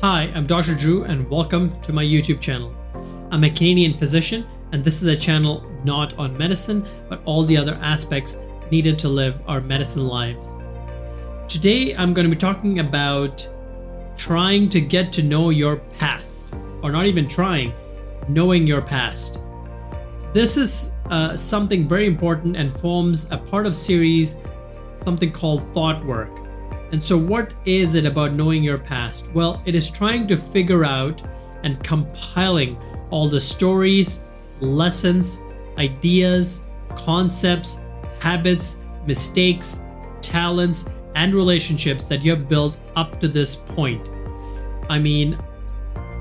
Hi, I'm Dr. Druv and welcome to my YouTube channel. I'm a Canadian physician and this is a channel not on medicine, but all the other aspects needed to live our medicine lives. Today, I'm going to be talking about trying to get to know your past, or not even trying, knowing your past. This is something very important and forms a part of series, something called thought work. And so what is it about knowing your past? Well, it is trying to figure out and compiling all the stories, lessons, ideas, concepts, habits, mistakes, talents, and relationships that you have built up to this point. I mean,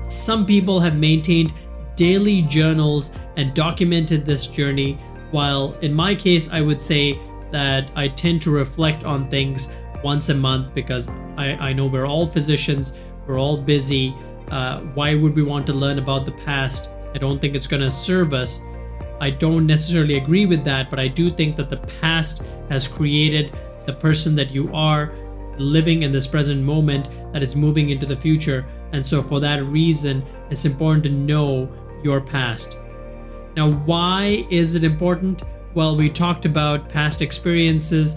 some people have maintained daily journals and documented this journey, while in my case, I would say that I tend to reflect on things once a month because I know we're all physicians, we're all busy. Why would we want to learn about the past? I don't think it's going to serve us. I don't necessarily agree with that, but I do think that the past has created the person that you are living in this present moment that is moving into the future. And so for that reason, it's important to know your past. Now, why is it important? Well, we talked about past experiences,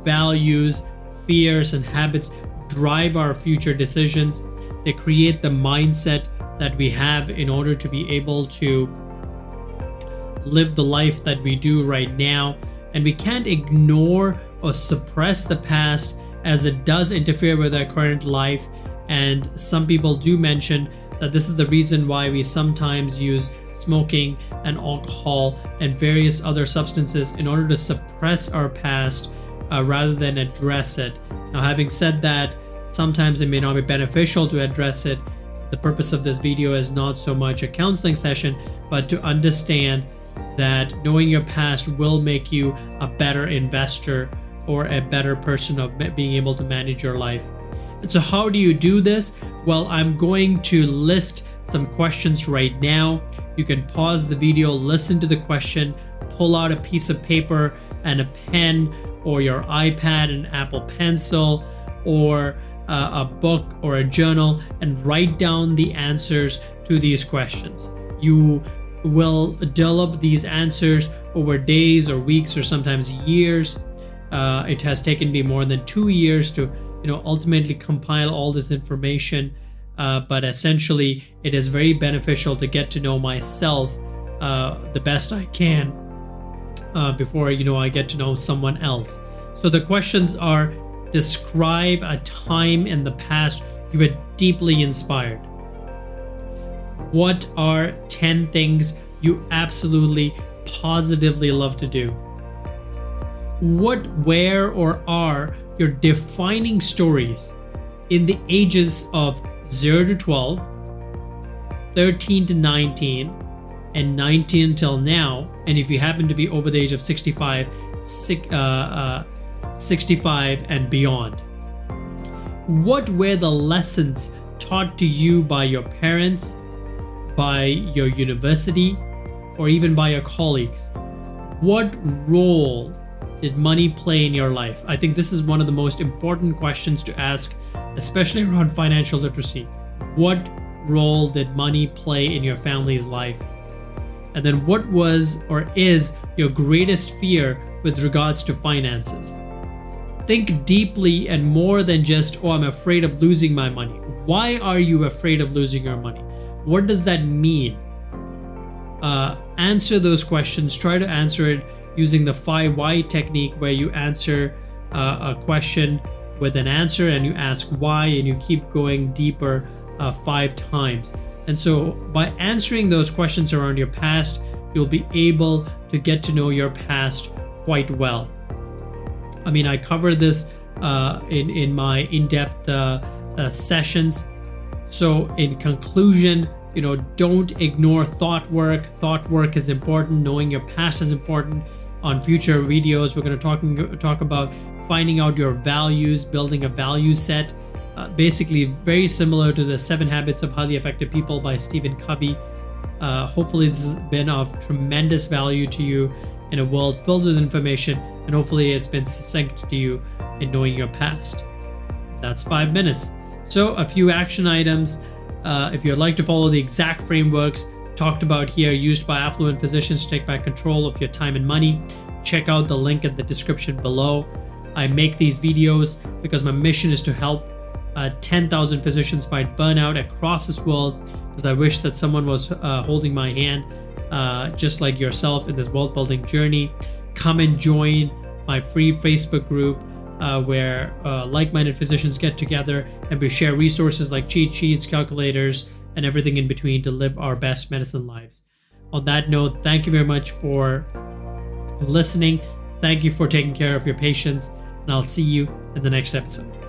values, fears, and habits drive our future decisions. They create the mindset that we have in order to be able to live the life that we do right now. And we can't ignore or suppress the past as it does interfere with our current life. And some people do mention that this is the reason why we sometimes use smoking and alcohol and various other substances in order to suppress our past rather than address it. Now, having said that, sometimes it may not be beneficial to address it. The purpose of this video is not so much a counseling session, but to understand that knowing your past will make you a better investor or a better person of being able to manage your life. And so how do you do this? Well, I'm going to list some questions right now. You can pause the video, listen to the question, pull out a piece of paper and a pen, or your iPad and Apple Pencil, or a book or a journal, and write down the answers to these questions. You will develop these answers over days or weeks or sometimes years. It has taken me more than 2 years to ultimately compile all this information, but essentially it is very beneficial to get to know myself the best I can before I get to know someone else. So the questions are: describe a time in the past you were deeply inspired. What are 10 things you absolutely positively love to do? What were or are your defining stories in the ages of 0 to 12, 13 to 19, and 19 until now? And if you happen to be over the age of 65 and beyond. What were the lessons taught to you by your parents, by your university, or even by your colleagues? What role did money play in your life? I think this is one of the most important questions to ask, especially around financial literacy. What role did money play in your family's life? And then what was or is your greatest fear with regards to finances? Think deeply and more than just, I'm afraid of losing my money. Why are you afraid of losing your money? What does that mean? Answer those questions. Try to answer it using the 5 why technique, where you answer a question with an answer and you ask why, and you keep going deeper 5 times. And so by answering those questions around your past, you'll be able to get to know your past quite well. I mean, I cover this in my in-depth sessions. So in conclusion, don't ignore thought work. Thought work is important. Knowing your past is important. On future videos, we're going to talk about finding out your values, building a value set. Basically, very similar to the 7 Habits of Highly Effective People by Stephen Covey. Hopefully, this has been of tremendous value to you in a world filled with information, and hopefully it's been succinct to you in knowing your past. That's 5 minutes. So a few action items. If you'd like to follow the exact frameworks talked about here used by affluent physicians to take back control of your time and money, check out the link in the description below. I make these videos because my mission is to help 10,000 physicians fight burnout across this world, because I wish that someone was holding my hand just like yourself in this world building journey. Come and join my free Facebook group where like-minded physicians get together and we share resources like cheat sheets, calculators, and everything in between to live our best medicine lives. On that note, thank you very much for listening. Thank you for taking care of your patients, and I'll see you in the next episode.